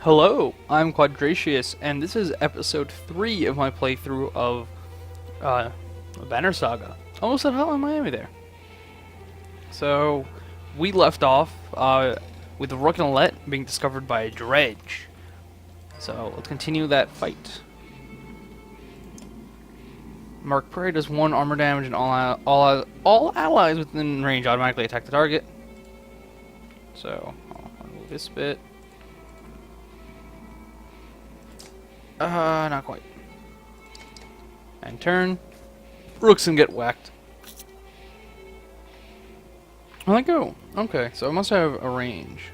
Hello, I'm Quadratius, and this is episode 3 of my playthrough of uh, Banner Saga. Almost at Hotline Miami there. So, we left off with the Rook and Alette being discovered by a dredge. So, let's continue that fight. Mark Prey does 1 armor damage, and all allies within range automatically attack the target. So, I'll move this bit. Not quite. And turn. Rooks and get whacked. I let go. Okay, so I must have a range.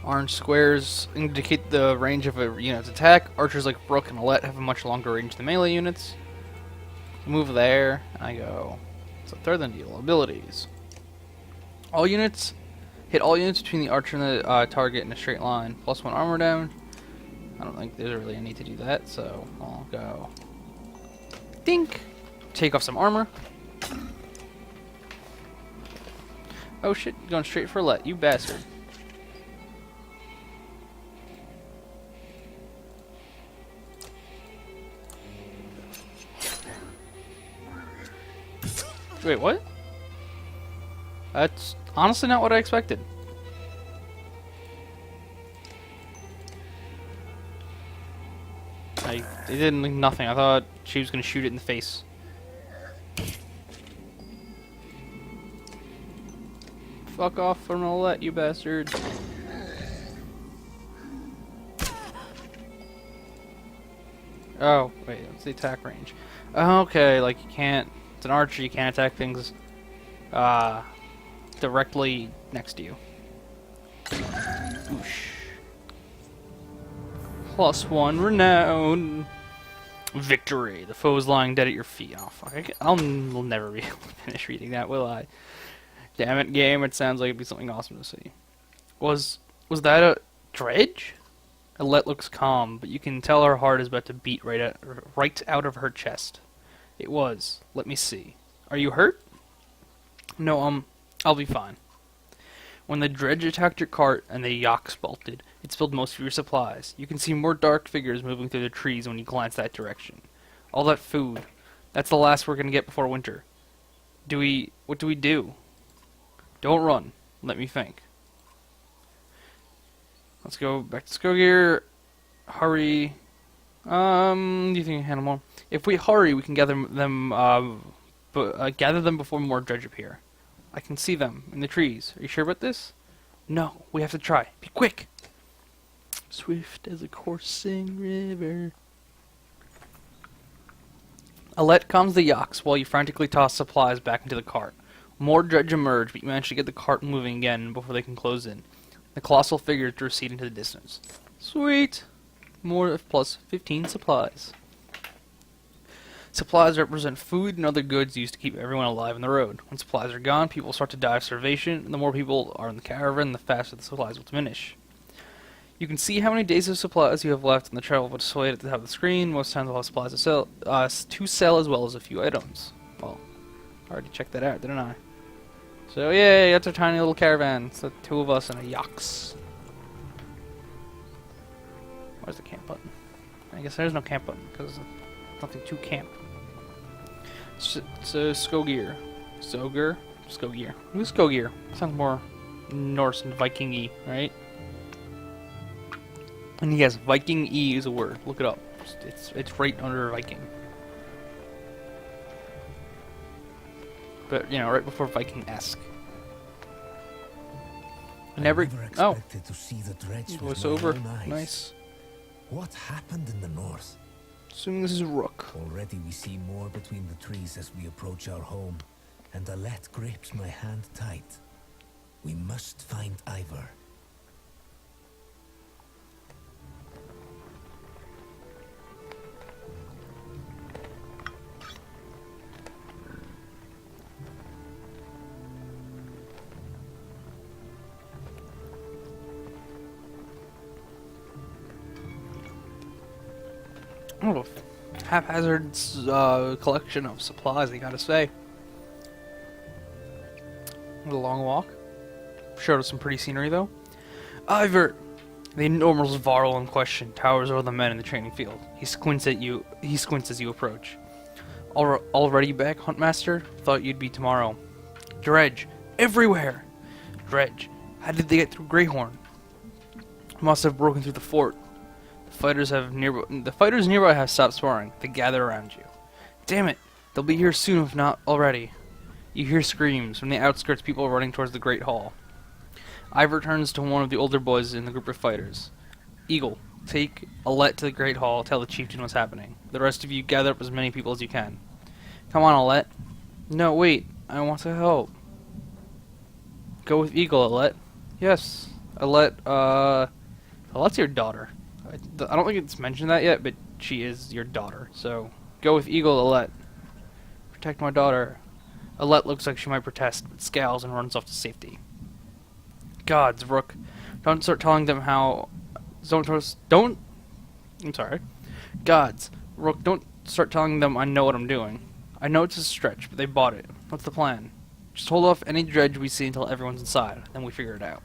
Orange squares indicate the range of a unit's attack. Archers like Rook and Alette have a much longer range than melee units. Move there, and I go. So third then deal abilities. All units hit all units between the archer and the target in a straight line. +1 armor damage. I don't think there's really a need to do that, so I'll go. Dink! Take off some armor. Oh shit, going straight for Alette, you bastard. Wait, what? That's honestly not what I expected. It didn't like nothing. I thought she was gonna shoot it in the face. Fuck off from Alette, you bastard. Oh, wait, what's the attack range? Okay, like you can't, it's an archer, you can't attack things directly next to you. Oosh. +1 renown. Victory. The foe is lying dead at your feet. Oh fuck! I'll never be able to finish reading that, will I? Damn it, game! It sounds like it'd be something awesome to see. Was that a dredge? Alette looks calm, but you can tell her heart is about to beat right out of her chest. It was. Let me see. Are you hurt? No, I'll be fine. When the dredge attacked your cart and the yaks bolted, it spilled most of your supplies. You can see more dark figures moving through the trees when you glance that direction. All that food. That's the last we're gonna get before winter. What do we do? Don't run. Let me think. Let's go back to Skogear. Hurry. Do you think you can handle more? If we hurry, we can gather them before more dredge appear. I can see them in the trees. Are you sure about this? No, we have to try. Be quick! Swift as a coursing river. Alette calms the yaks while you frantically toss supplies back into the cart. More dredge emerge, but you manage to get the cart moving again before they can close in. The colossal figures recede into the distance. Sweet! More of +15 supplies. Supplies represent food and other goods used to keep everyone alive on the road. When supplies are gone, people start to die of starvation, and the more people are in the caravan, the faster the supplies will diminish. You can see how many days of supplies you have left in the travel displayed at the top of the screen. Most times we'll have supplies to sell as well as a few items. Well, I already checked that out, didn't I? So yay, that's our tiny little caravan. It's the 2 of us and a yaks. Where's the camp button? I guess there's no camp button, because there's nothing to camp. So Skogear. Skogear. Who's Skogear? Sounds more Norse and Viking-y, right? And yes, Viking-y is a word. Look it up. It's right under Viking. But, right before Viking-esque. I never expected to see the dredge with my over. own eyes. Nice. What happened in the north? Assuming this is Rook. Already we see more between the trees as we approach our home, and Alette grips my hand tight. We must find Ivor. Oh, haphazard collection of supplies, I gotta say. With a long walk. Showed us some pretty scenery, though. Ivor! The enormous Varl in question towers over the men in the training field. He squints at you. He squints as you approach. Already back, Huntmaster? Thought you'd be tomorrow. Dredge, everywhere. Dredge, how did they get through Greyhorn? Must have broken through the fort. The fighters nearby have stopped sparring. They gather around you. Damn it! They'll be here soon, if not already. You hear screams from the outskirts. People running towards the Great Hall. Ivor turns to one of the older boys in the group of fighters. Eagle, take Alette to the Great Hall. Tell the chieftain what's happening. The rest of you gather up as many people as you can. Come on, Alette. No, wait. I want to help. Go with Eagle, Alette. Yes, Alette. Alette's your daughter. I don't think it's mentioned that yet, but she is your daughter. So go with Eagle, Alette. Protect my daughter. Alette looks like she might protest, but scowls and runs off to safety. Gods, Rook, don't start telling them how. Don't. I'm sorry. Gods, Rook, don't start telling them I know what I'm doing. I know it's a stretch, but they bought it. What's the plan? Just hold off any dredge we see until everyone's inside, then we figure it out.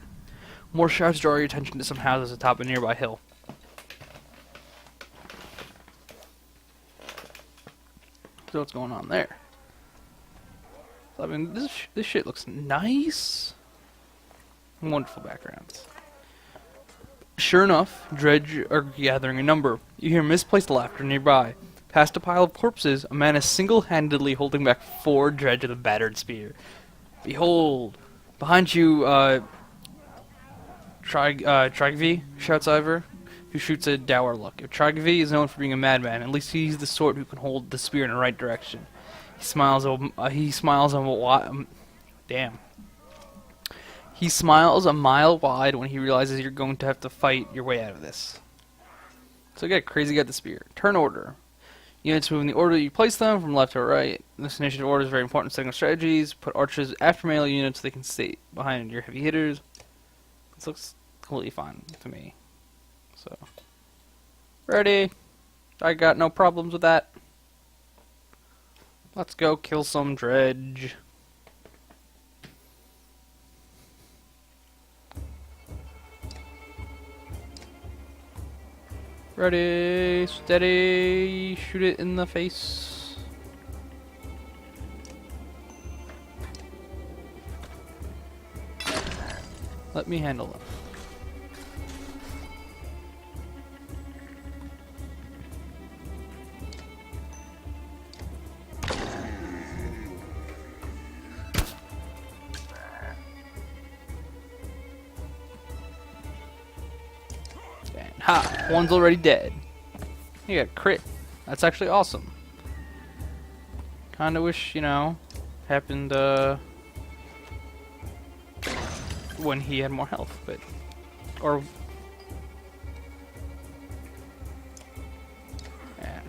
More shouts draw your attention to some houses atop a nearby hill. So what's going on there? I mean, this shit looks nice. Wonderful backgrounds. Sure enough, dredge are gathering a number. You hear misplaced laughter nearby. Past a pile of corpses, a man is single-handedly holding back 4 dredge with a battered spear. Behold! Behind you, Tragvi, shouts Ivor, who shoots a dour look. If Tragvi is known for being a madman, at least he's the sort who can hold the spear in the right damn. He smiles a mile wide when he realizes you're going to have to fight your way out of this. So get crazy, get the spear. Turn order. Units move in the order you place them, from left to right. This initiative order is very important in setting up strategies. Put archers after melee units so they can stay behind your heavy hitters. This looks completely fine to me. So, ready. I got no problems with that. Let's go kill some dredge. Ready, steady, shoot it in the face. Let me handle it. Ha! One's already dead. You got crit. That's actually awesome. Kinda wish, you know, happened, when he had more health, but... Or... And,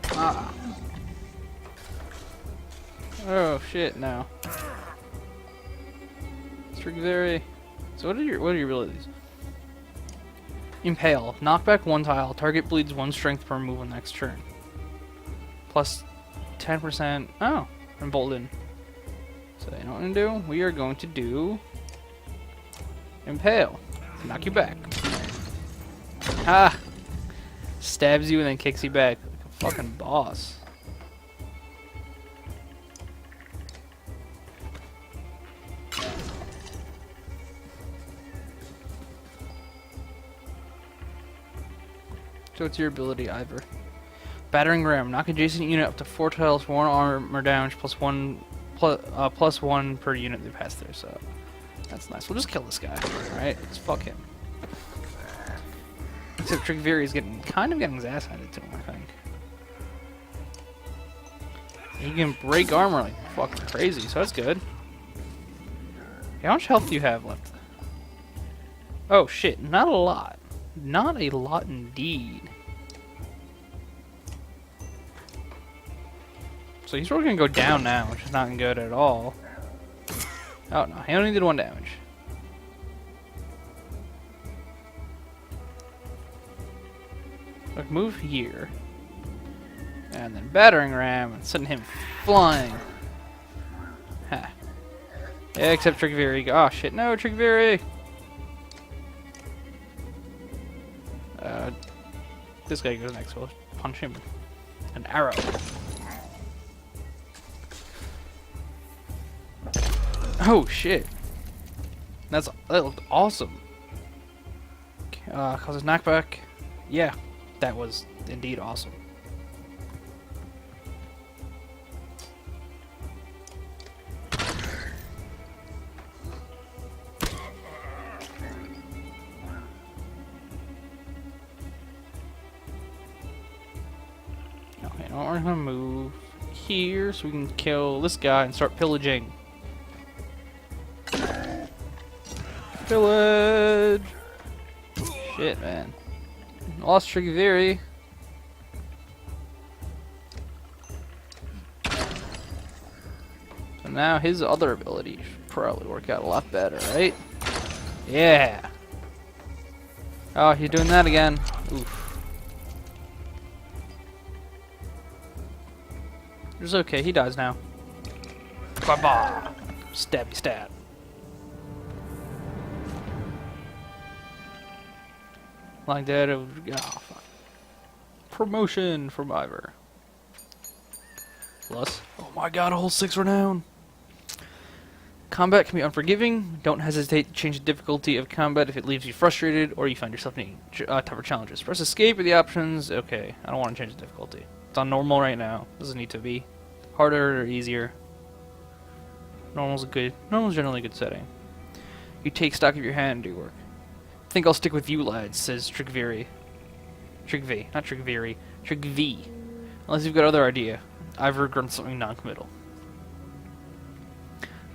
oh, shit, no. Strigveri. So what are your abilities? Impale. Knockback 1 tile. Target bleeds 1 strength per move on next turn. Plus 10%. Oh, embolden. So you know what I'm gonna do? We are going to do Impale. Knock you back. Ah! Stabs you and then kicks you back like a fucking boss. So what's your ability, Ivor? Battering Ram. Knock adjacent unit up to 4 tiles for 1 armor damage plus 1 per unit they pass through, so that's nice. We'll just kill this guy, alright? Let's fuck him. Except Trigveri is kind of getting his ass handed to him, I think. He can break armor like fucking crazy, so that's good. How much health do you have left? Oh shit, not a lot. Not a lot indeed. So he's really gonna go down now, which is not good at all. Oh no, he only did 1 damage. Look, move here. And then battering ram and sending him flying. Ha. Yeah, except Trigveri. Oh shit, no, Trigveri! Uh, this guy goes next, so I'll punch him. An arrow. Oh shit. That looked awesome. Causes knockback. Yeah, that was indeed awesome. Okay, now we're gonna move here so we can kill this guy and start pillaging. Pillage! Shit, man. Lost Trigviri. So now his other ability should probably work out a lot better, right? Yeah! Oh, he's doing that again. Oof. It's okay, he dies now. Ba-ba! Stabby stab. Like that, oh fuck. Promotion from Ivor. Plus, oh my god, a whole 6 renown! Combat can be unforgiving. Don't hesitate to change the difficulty of combat if it leaves you frustrated or you find yourself needing tougher challenges. Press escape are the options. Okay, I don't want to change the difficulty. It's on normal right now. Doesn't need to be. Harder or easier. Normal's good. Normal's generally a good setting. You take stock of your hand and do work. Think I'll stick with you, lads, says Trigviri. Trigvi, not Trigviri. Trigvi. Unless you've got other idea. Ivor grunts something non-committal.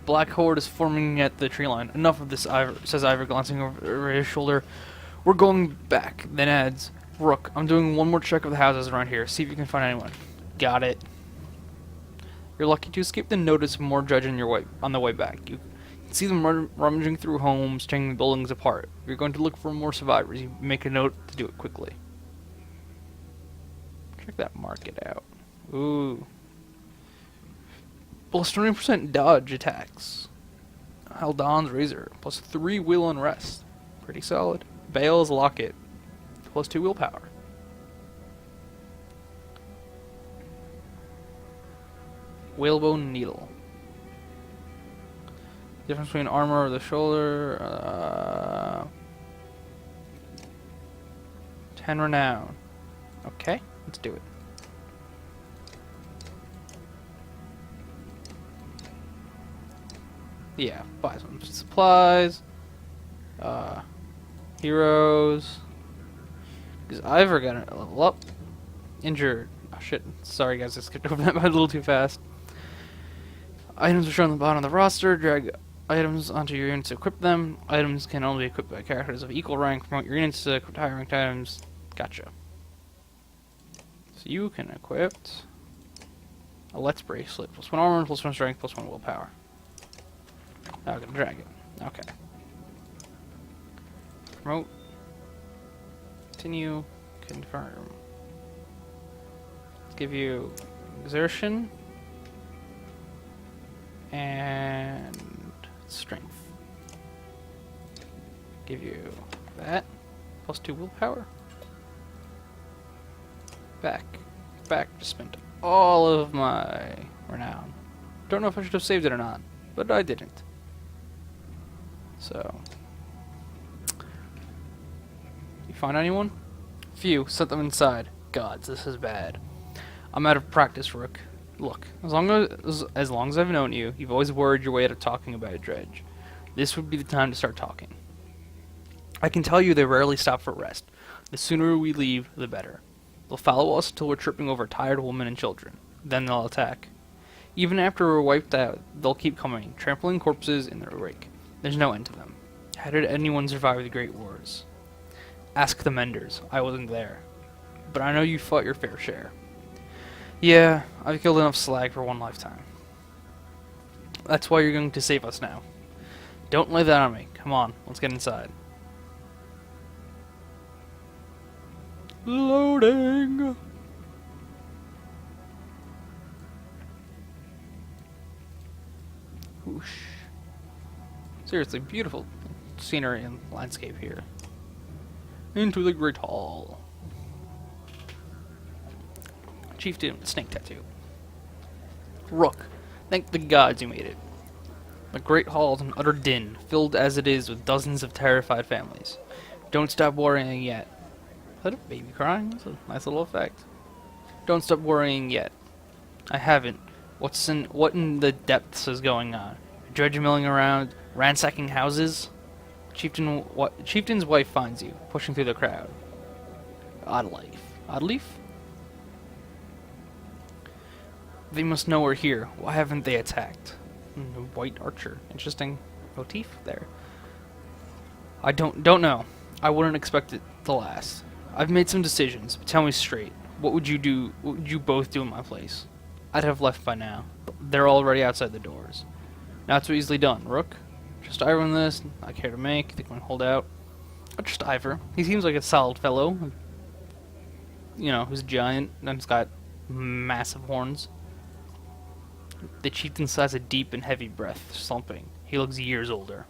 Black horde is forming at the tree line. Enough of this, Ivor, says Ivor, glancing over his shoulder. We're going back. Then adds, Rook, I'm doing one more check of the houses around here. See if you can find anyone. Got it. You're lucky to escape the notice of more judge on the way back. You see them rummaging through homes, tearing the buildings apart. If you're going to look for more survivors, you make a note to do it quickly. Check that market out. Ooh. Plus 20% dodge attacks. Haldon's Razor. Plus 3 will and rest. Pretty solid. Bale's Locket. Plus 2 willpower. Whalebone Needle. Difference between armor or the shoulder. 10 renown. Okay, let's do it. Yeah, buy some supplies. Heroes. Because Ivor got a level up. Injured. Oh shit. Sorry guys, I skipped over that a little too fast. Items are shown on the bottom of the roster. Drag items onto your units to equip them. Items can only be equipped by characters of equal rank. Promote your units to equip higher ranked items. Gotcha. So you can equip a Let's Bracelet. Plus 1 armor, plus 1 strength, plus 1 willpower. Oh, I'm gonna drag it. Okay. Promote. Continue. Confirm. Let's give you exertion. And strength. Give you that. Plus 2 willpower. Back. Just spent all of my renown. Don't know if I should have saved it or not, but I didn't. So. You find anyone? Few. Set them inside. Gods, this is bad. I'm out of practice, Rook. Look, as long as I've known you, you've always worried your way out of talking about Dredge. This would be the time to start talking. I can tell you they rarely stop for rest. The sooner we leave, the better. They'll follow us till we're tripping over tired women and children. Then they'll attack. Even after we're wiped out, they'll keep coming, trampling corpses in their wake. There's no end to them. How did anyone survive the Great Wars? Ask the Menders. I wasn't there. But I know you fought your fair share. Yeah, I've killed enough slag for one lifetime. That's why you're going to save us now. Don't lay that on me. Come on, let's get inside. Loading! Whoosh. Seriously, beautiful scenery and landscape here. Into the Great Hall. Chieftain, snake tattoo. Rook, thank the gods you made it. The Great Hall is an utter din, filled as it is with dozens of terrified families. Don't stop worrying yet. Is that a baby crying? That's a nice little effect. Don't stop worrying yet. I haven't. What in the depths is going on? Dredge milling around, ransacking houses? Chieftain's wife finds you, pushing through the crowd. Odd life. Odd leaf? They must know we're here. Why haven't they attacked? White archer. Interesting motif there. I don't know. I wouldn't expect it to last. I've made some decisions, but tell me straight. What would you do? What would you both do in my place? I'd have left by now. They're already outside the doors. Not so easily done, Rook. Just Ivor on this. Not care to make. Think we can hold out. I'll just Ivor. He seems like a solid fellow. You know, who's a giant and he's got massive horns. The chieftain sighs a deep and heavy breath, slumping. He looks years older.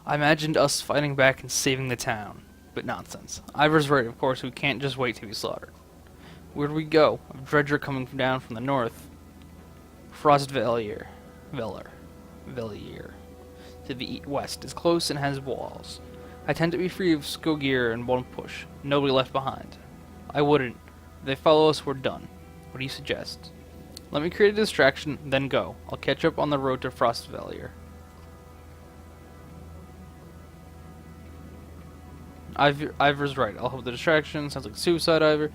I imagined us fighting back and saving the town. But nonsense. Ivor's right, of course, we can't just wait to be slaughtered. Where do we go? A dredger coming down from the north. Frostvelier. Velier. To the west is close and has walls. I tend to be free of Skogir and won't push. Nobody left behind. I wouldn't. If they follow us, we're done. What do you suggest? Let me create a distraction, then go. I'll catch up on the road to Frostvelier. Ivor's right. I'll hold the distraction. Sounds like suicide, Ivor.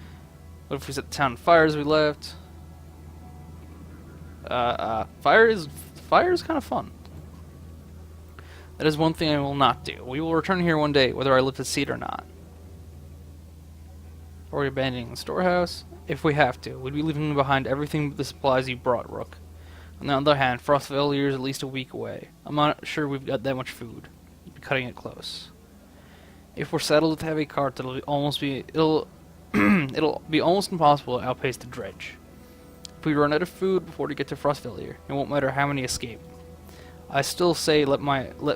What if we set the town on fire as we left? Fire is kind of fun. That is one thing I will not do. We will return here one day, whether I live to see it or not. Are we abandoning the storehouse? If we have to, we'd be leaving behind everything but the supplies you brought, Rook. On the other hand, Frostvelier is at least a week away. I'm not sure we've got that much food. We'd be cutting it close. If we're saddled with heavy carts, it'll be almost impossible to outpace the dredge. If we run out of food before we get to Frostvelier, it won't matter how many escape. I still say let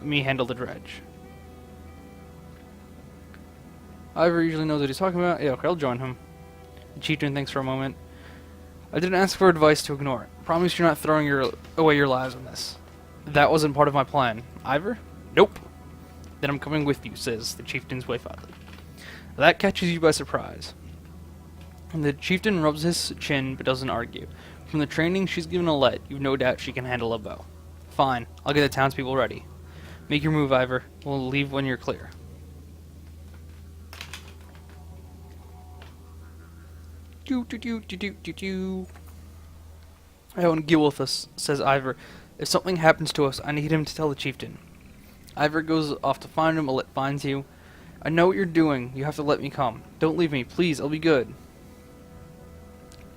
me handle the dredge. Ivor usually knows what he's talking about. Yeah, okay, I'll join him. The chieftain thinks for a moment. I didn't ask for advice to ignore it. Promise you're not throwing away your lives on this. That wasn't part of my plan. Ivor? Nope. Then I'm coming with you, says the chieftain's wife oddly. That catches you by surprise. And the chieftain rubs his chin but doesn't argue. From the training she's given Alette, you've no doubt she can handle a bow. Fine, I'll get the townspeople ready. Make your move, Ivor. We'll leave when you're clear. I won't deal with us, says Ivor. If something happens to us, I need him to tell the chieftain. Ivor goes off to find him. Alette finds you. I know what you're doing. You have to let me come. Don't leave me, please. I'll be good.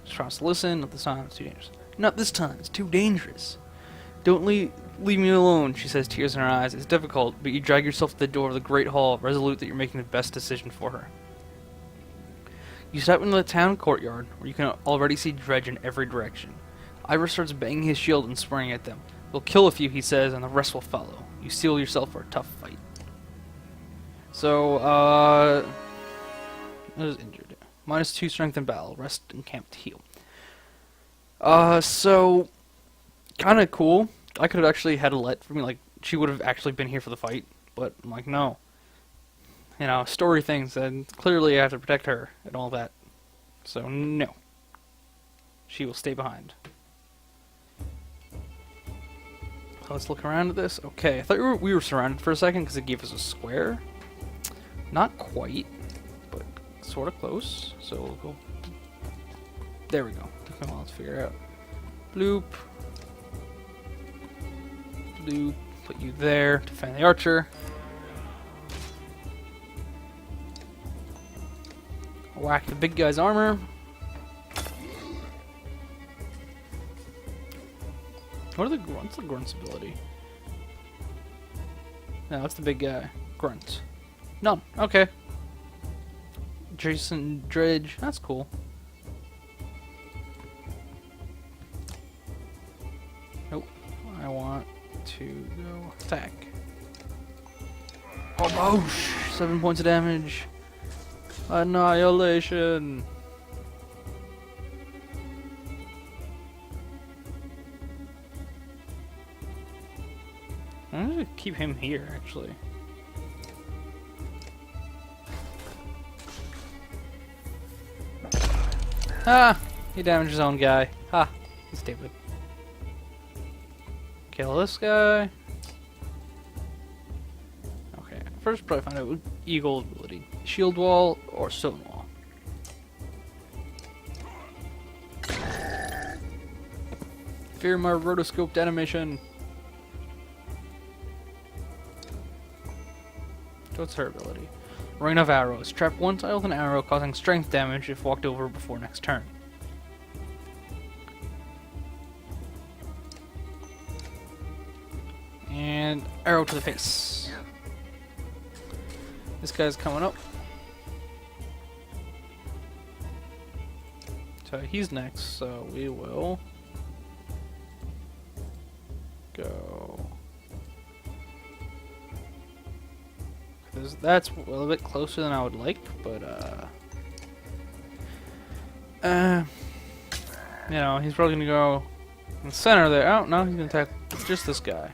She tries to listen. Not this time. It's too dangerous. Not this time. It's too dangerous. Don't leave me alone, she says, tears in her eyes. It's difficult, but you drag yourself to the door of the Great Hall, resolute that you're making the best decision for her. You step into the town courtyard, where you can already see dredge in every direction. Ivor starts banging his shield and spraying at them. We'll kill a few, he says, and the rest will follow. You steel yourself for a tough fight. So, I was injured. -2 strength in battle. Rest in camp to heal. So, kind of cool. I could have actually had Alette for me, like, she would have actually been here for the fight, but I'm like, no. You know, story things, and clearly I have to protect her and all that. So, no. She will stay behind. Let's look around at this. Okay, I thought we were surrounded for a second because it gave us a square. Not quite, but sort of close. So we'll go. There we go. Come on, let's figure it out. Bloop. Bloop. Put you there. Defend the archer. Whack the big guy's armor. What's the grunt's ability? No, that's the big guy. Grunt. None. Okay. Jason Dredge. That's cool. Nope. I want to go attack. Oh, boosh! 7 points of damage. Annihilation. I'm gonna keep him here, actually. Ah! He damaged his own guy. Ha! He's stupid. Kill this guy. Okay, first probably find out Eagle ability. Shield wall or stone wall. Fear my rotoscoped animation. What's her ability? Rain of arrows. Trap one tile with an arrow, causing strength damage if walked over before next turn. And arrow to the face. This guy's coming up. So he's next, so we will go. That's a little bit closer than I would like, but you know, he's probably gonna go in the center there. Oh no, he's gonna attack just this guy.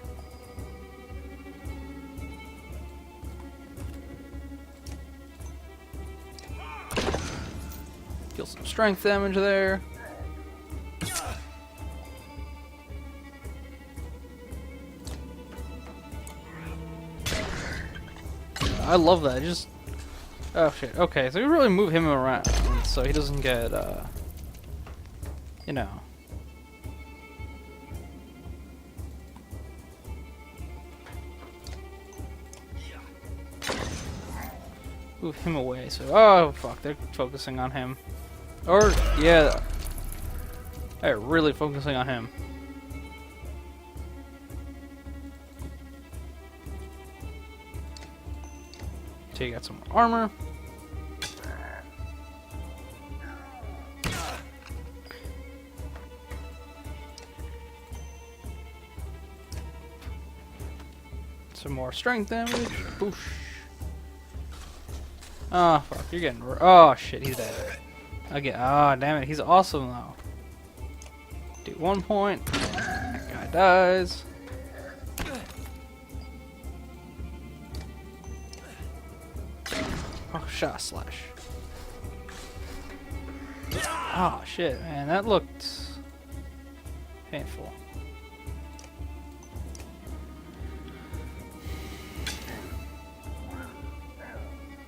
Deal some strength damage there. I love that. Just oh shit. Okay, so we really move him around so he doesn't get you know. Move him away. So oh fuck, they're focusing on him. Or yeah, they're really focusing on him. So you got some armor. Some more strength damage. Boosh. Oh fuck, you're getting. Oh shit, he's dead. Okay. Oh damn it, he's awesome though. Do 1 point. That guy dies. Oh, shot slash. Oh shit, man, that looked painful.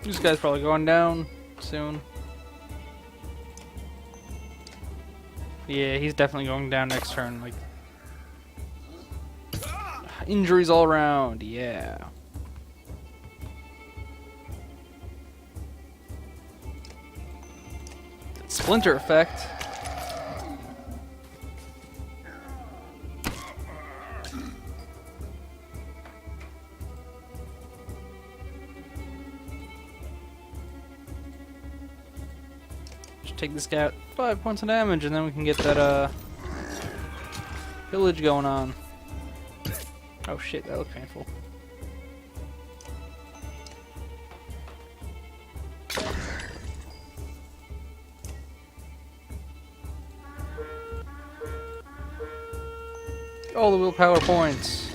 This guy's probably going down soon. Yeah, he's definitely going down next turn. Like injuries all around. Yeah. Splinter effect. Just take this guy out 5 points of damage and then we can get that village going on. Oh shit, that looked painful. All the willpower points.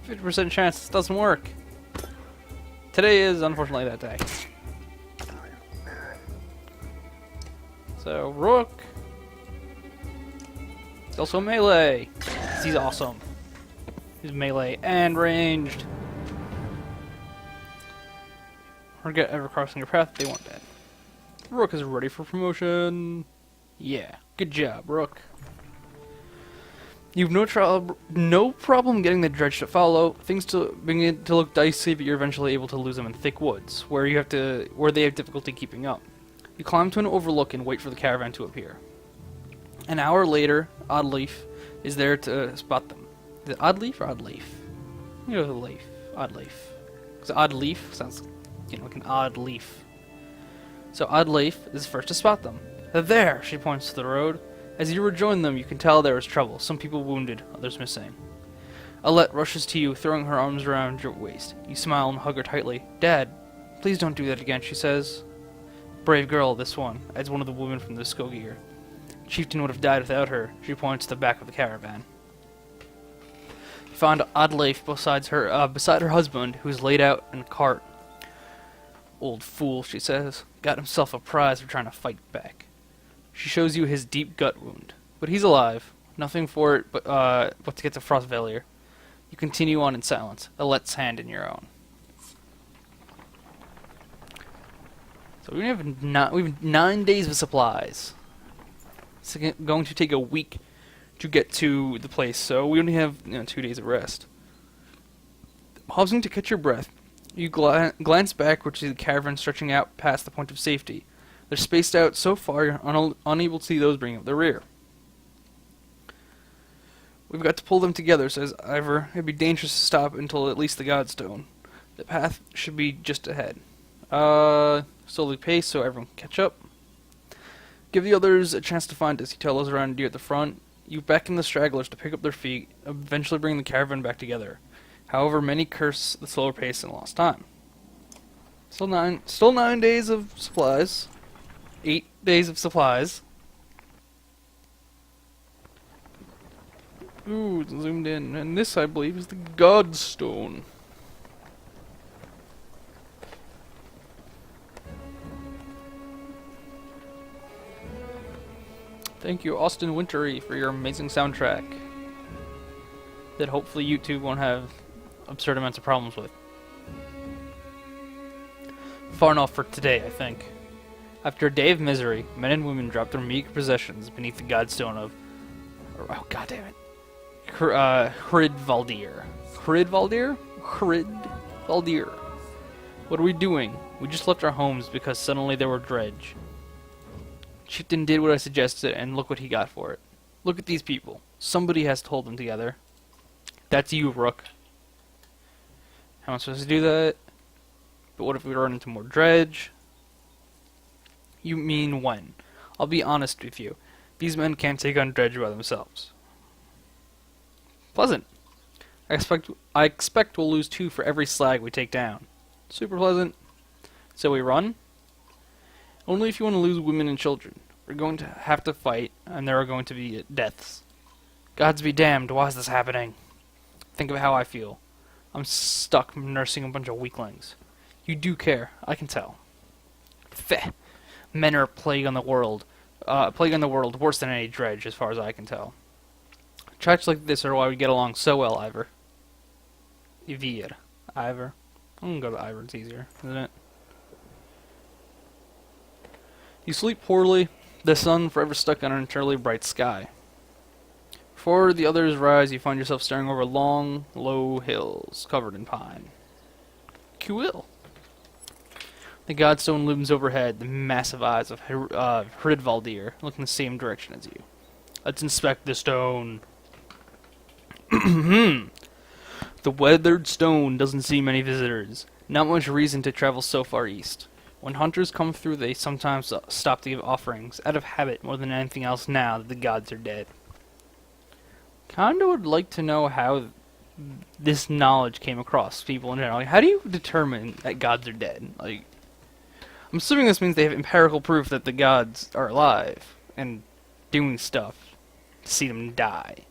50% chance this doesn't work. Today is unfortunately that day. So Rook. He's also melee. He's awesome. He's melee and ranged. Or get ever crossing your path, they want that. Rook is ready for promotion. Yeah, good job, Rook. You've no problem getting the dredge to follow. Things to begin to look dicey, but you're eventually able to lose them in thick woods, where they have difficulty keeping up. You climb to an overlook and wait for the caravan to appear. An hour later, Oddleaf is there to spot them. Is it Oddleaf or Oddleaf? You know the leaf. Oddleaf. Because Oddleaf sounds, you know, like an odd leaf. So Oddleaf is first to spot them. There, she points to the road. As you rejoin them, you can tell there is trouble. Some people wounded, others missing. Alette rushes to you, throwing her arms around your waist. You smile and hug her tightly. Dad, please don't do that again, she says. Brave girl, this one, adds one of the women from the Skogier. Chieftain would have died without her. She points to the back of the caravan. You find Adleif beside her husband, who's laid out in a cart. Old fool, she says. Got himself a prize for trying to fight back. She shows you his deep gut wound. But he's alive. Nothing for it but to get to Frostvalir. You continue on in silence, Alette's hand in your own. So we have 9 days of supplies. It's going to take a week to get to the place, so we only have 2 days of rest. Pausing to catch your breath, you glance back, which is the caravan stretching out past the point of safety. They're spaced out so far you're unable to see those bringing up the rear. We've got to pull them together, says Ivor. It'd be dangerous to stop until at least the Godstone. The path should be just ahead. Slowly pace so everyone can catch up. Give the others a chance to find us. You tell those around you at the front. You beckon the stragglers to pick up their feet, eventually bring the caravan back together. However, many curse the slower pace and lost time. Still 9 days of supplies. 8 days of supplies. Ooh, it's zoomed in. And this, I believe, is the Godstone. Thank you, Austin Wintery, for your amazing soundtrack. That hopefully YouTube won't have absurd amounts of problems with. Far enough for today, I think. After a day of misery, men and women drop their meager possessions beneath the Godstone of... Oh, goddammit. Hridvaldir. Hridvaldir? Hridvaldir. What are we doing? We just left our homes because suddenly there were dredge. Chieftain did what I suggested, and look what he got for it. Look at these people. Somebody has to hold them together. That's you, Rook. How am I supposed to do that? But what if we run into more dredge? You mean when? I'll be honest with you. These men can't take on dredge by themselves. Pleasant. I expect we'll lose 2 for every slag we take down. Super pleasant. So we run? Only if you want to lose women and children. We're going to have to fight, and there are going to be deaths. Gods be damned, why is this happening? Think of how I feel. I'm stuck nursing a bunch of weaklings. You do care, I can tell. Feh. Men are a plague on the world. Worse than any dredge, as far as I can tell. Tracks like this are why we get along so well, Ivor. Ivor. I'm gonna go to Ivor, it's easier, isn't it? You sleep poorly, the sun forever stuck on an eternally bright sky. Before the others rise, you find yourself staring over long, low hills covered in pine. Cool. The Godstone looms overhead, the massive eyes of Hridvaldir look in the same direction as you. Let's inspect the stone. The weathered stone doesn't see many visitors. Not much reason to travel so far east. When hunters come through, they sometimes stop to give offerings, out of habit more than anything else now that the gods are dead. Kinda would like to know how this knowledge came across people in general. Like, how do you determine that gods are dead? Like, I'm assuming this means they have empirical proof that the gods are alive and doing stuff to see them die.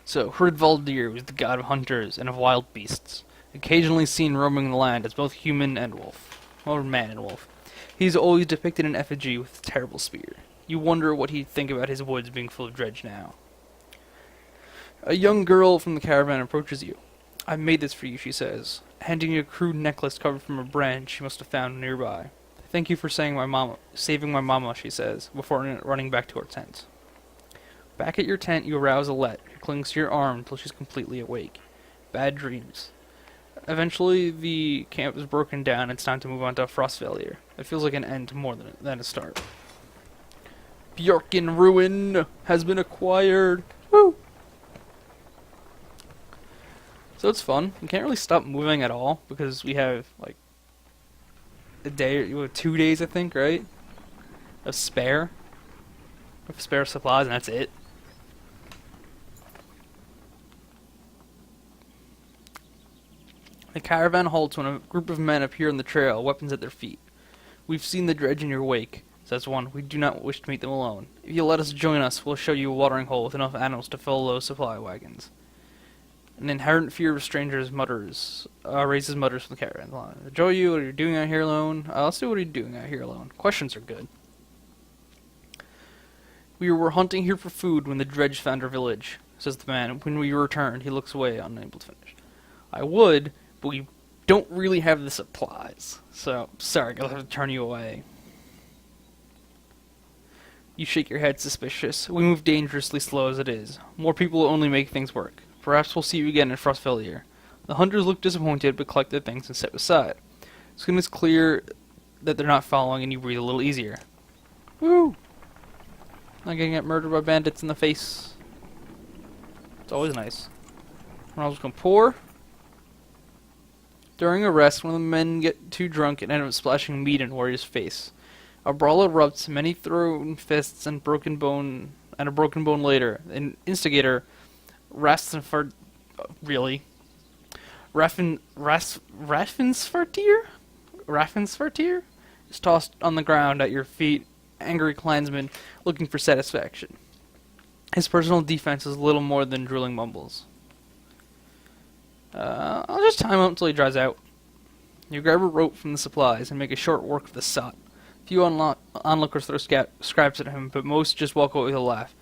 So, Hridvaldir was the god of hunters and of wild beasts, occasionally seen roaming the land as both human and wolf. Or man and wolf. He's always depicted in effigy with a terrible spear. You wonder what he'd think about his woods being full of dredge now. A young girl from the caravan approaches you. I made this for you, she says, handing you a crude necklace covered from a branch she must have found nearby. Thank you for saving my mama, she says, before running back to her tent. Back at your tent, you arouse Alette, who clings to your arm until she's completely awake. Bad dreams. Eventually, the camp is broken down and it's time to move on to Frostvalir. It feels like an end more than a start. Bjorken Ruin has been acquired! Woo! So it's fun. We can't really stop moving at all because we have, like, a day, 2 days, I think, right? Of spare supplies, and that's it. The caravan halts when a group of men appear on the trail, weapons at their feet. We've seen the dredge in your wake, says one. We do not wish to meet them alone. If you let us join us, we'll show you a watering hole with enough animals to fill those supply wagons. An inherent fear of strangers raises mutters from the caravan line. Joe, you, what are you doing out here alone? Let's see what are you doing out here alone. Questions are good. We were hunting here for food when the dredge found our village, says the man. When we returned, he looks away, unable to finish. I would, but we don't really have the supplies. So, sorry, I'll have to turn you away. You shake your head, suspicious. We move dangerously slow as it is. More people will only make things work. Perhaps we'll see you again in Frostvillier. The hunters look disappointed, but collect their things and step aside. Soon it's clear that they're not following, and you breathe a little easier. Woo! Not getting murdered by bandits in the face. It's always nice. When I was going pour. During a rest, one of the men get too drunk and end up splashing meat in Warrior's face. A brawl erupts, many thrown fists and a broken bone later. An instigator, Raffensfartier is tossed on the ground at your feet, angry clansman looking for satisfaction. His personal defense is little more than drooling mumbles. I'll just time him until he dries out. You grab a rope from the supplies and make a short work of the sot. Few onlookers throw scraps at him, but most just walk away with a laugh,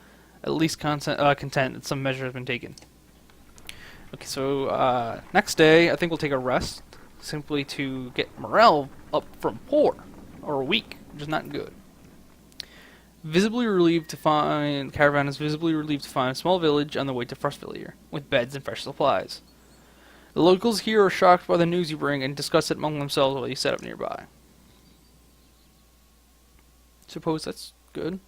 at least content that some measure has been taken. Okay, so next day, I think we'll take a rest, simply to get morale up from poor, or weak, which is not good. Caravan is visibly relieved to find a small village on the way to Frostvillier, with beds and fresh supplies. The locals here are shocked by the news you bring and discuss it among themselves while you set up nearby. Suppose that's good.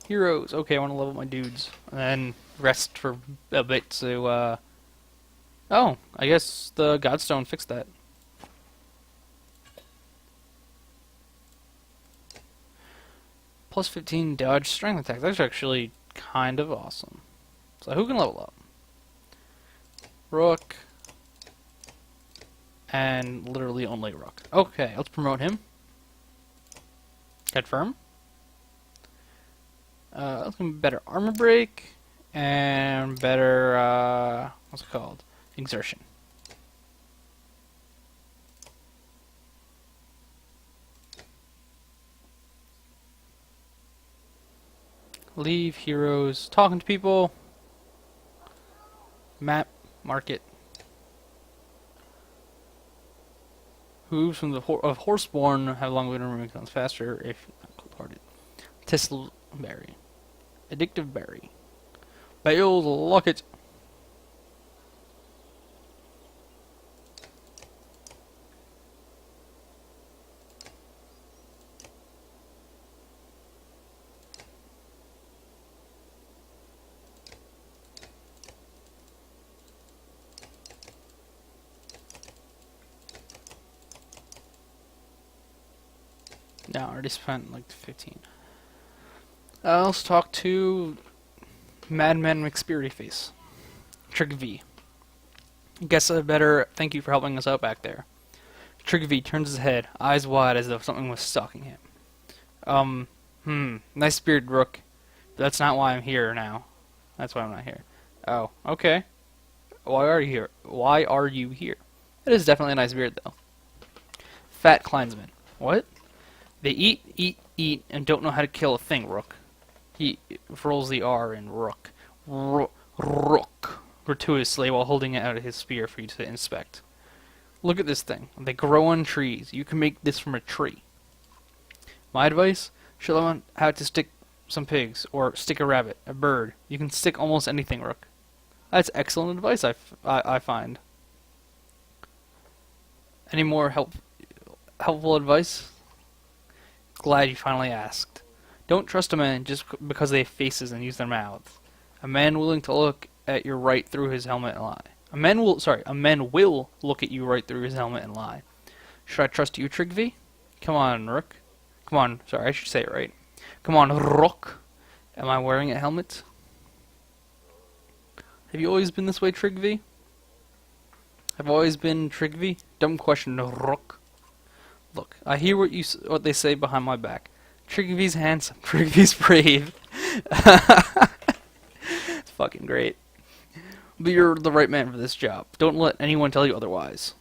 Heroes. Okay, I want to level my dudes. And then rest for a bit, so, oh, I guess the Godstone fixed that. Plus 15 dodge strength attack. That's actually kind of awesome. So who can level up? Rook. And literally only Rook. Okay, let's promote him. Confirm. Let's give him better armor break. And better, what's it called? Exertion. Leave heroes. Talking to people. Map. Market. Hooves from the of Horseborn have long been removed guns faster if not cold-hearted. Tistleberry. Addictive berry. Bale's locket. No, I already spent like 15. Let's talk to Madman McSpirity Face. Trick V. Guess I better thank you for helping us out back there. Trick V turns his head, eyes wide as though something was stalking him. Nice beard, Rook. But that's not why I'm here now. That's why I'm not here. Oh, okay. Why are you here? Why are you here? It is definitely a nice beard, though. Fat Kleinsman. What? They eat, and don't know how to kill a thing, Rook. He rolls the R in Rook. Rook. Gratuitously while holding it out of his spear for you to inspect. Look at this thing. They grow on trees. You can make this from a tree. My advice? Show them how to stick some pigs, or stick a rabbit, a bird. You can stick almost anything, Rook. That's excellent advice, I find. Any more helpful advice? Glad you finally asked. Don't trust a man just because they have faces and use their mouths. A man willing to look at you right through his helmet and lie. A man will look at you right through his helmet and lie. Should I trust you, Trigvi? Come on, Rook. Come on, sorry, I should say it right. Come on, Rook. Am I wearing a helmet? Have you always been this way, Trigvi? I've always been Trigvi. Dumb question, Rook. Look, I hear what they say behind my back. Trigvy's handsome. Trigvy's brave. It's fucking great. But you're the right man for this job. Don't let anyone tell you otherwise.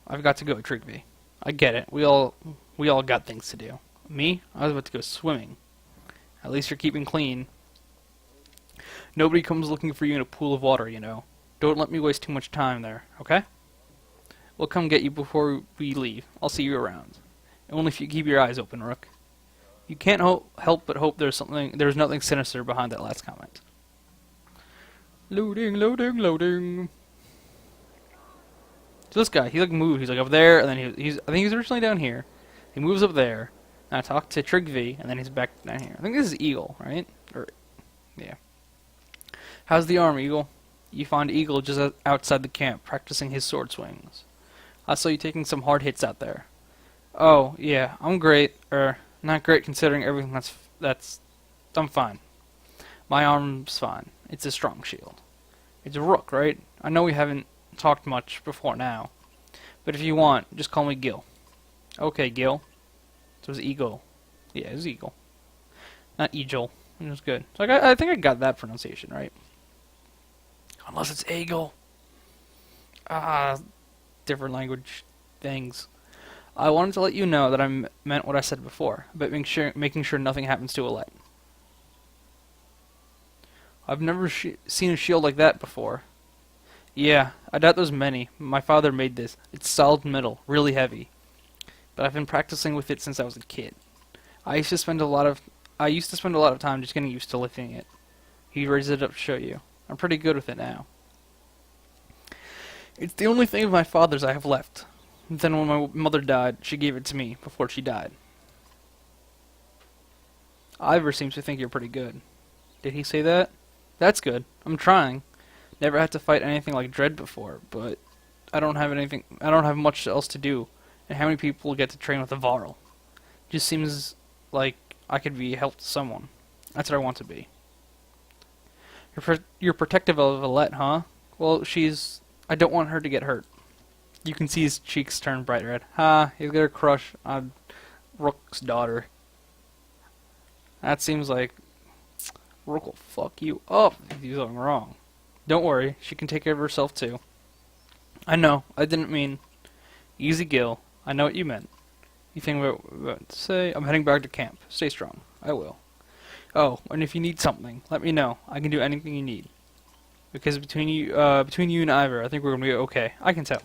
I've got to go, Trigvi. I get it. We all got things to do. Me? I was about to go swimming. At least you're keeping clean. Nobody comes looking for you in a pool of water, you know. Don't let me waste too much time there, okay? We'll come get you before we leave. I'll see you around. Only if you keep your eyes open, Rook. You can't help but hope there's nothing sinister behind that last comment. Loading, loading, loading. So this guy, he like moved. He's like up there, and then I think he's originally down here. He moves up there. And I talk to Trigvi, and then he's back down here. I think this is Eagle, right? Yeah. How's the arm, Eagle? You find Eagle just outside the camp, practicing his sword swings. I saw you taking some hard hits out there. Oh, yeah, I'm great, not great considering everything I'm fine. My arm's fine. It's a strong shield. It's a Rook, right? I know we haven't talked much before now, but if you want, just call me Gil. Okay, Gil. So it was Eagle. Yeah, it was Eagle. Not Eagle. It was good. So I think I got that pronunciation right. Unless it's Eagle. Different language things. I wanted to let you know that I meant what I said before, about making sure nothing happens to Alette. I've never seen a shield like that before. Yeah, I doubt there's many. My father made this. It's solid metal, really heavy. But I've been practicing with it since I was a kid. I used to spend a lot of time just getting used to lifting it. He raised it up to show you. I'm pretty good with it now. It's the only thing of my father's I have left. Then when my mother died, she gave it to me before she died. Ivor seems to think you're pretty good. Did he say that? That's good. I'm trying. Never had to fight anything like Dread before, but I don't have much else to do. And how many people get to train with a Varl? Just seems like I could be a help to someone. That's what I want to be. You're protective of Alette, huh? Well, I don't want her to get hurt. You can see his cheeks turn bright red. He's got a crush on Rook's daughter. That seems like Rook will fuck you up if you do something wrong. Don't worry, she can take care of herself too. I know, I didn't mean... Easy, Gil. I know what you meant. You think about to say? I'm heading back to camp. Stay strong. I will. Oh, and if you need something, let me know. I can do anything you need. Because between you and Ivor, I think we're gonna be okay. I can tell.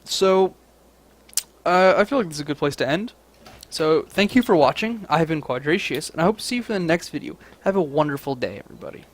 So, I feel like this is a good place to end. So, thank you for watching. I have been Quadratius, and I hope to see you for the next video. Have a wonderful day, everybody.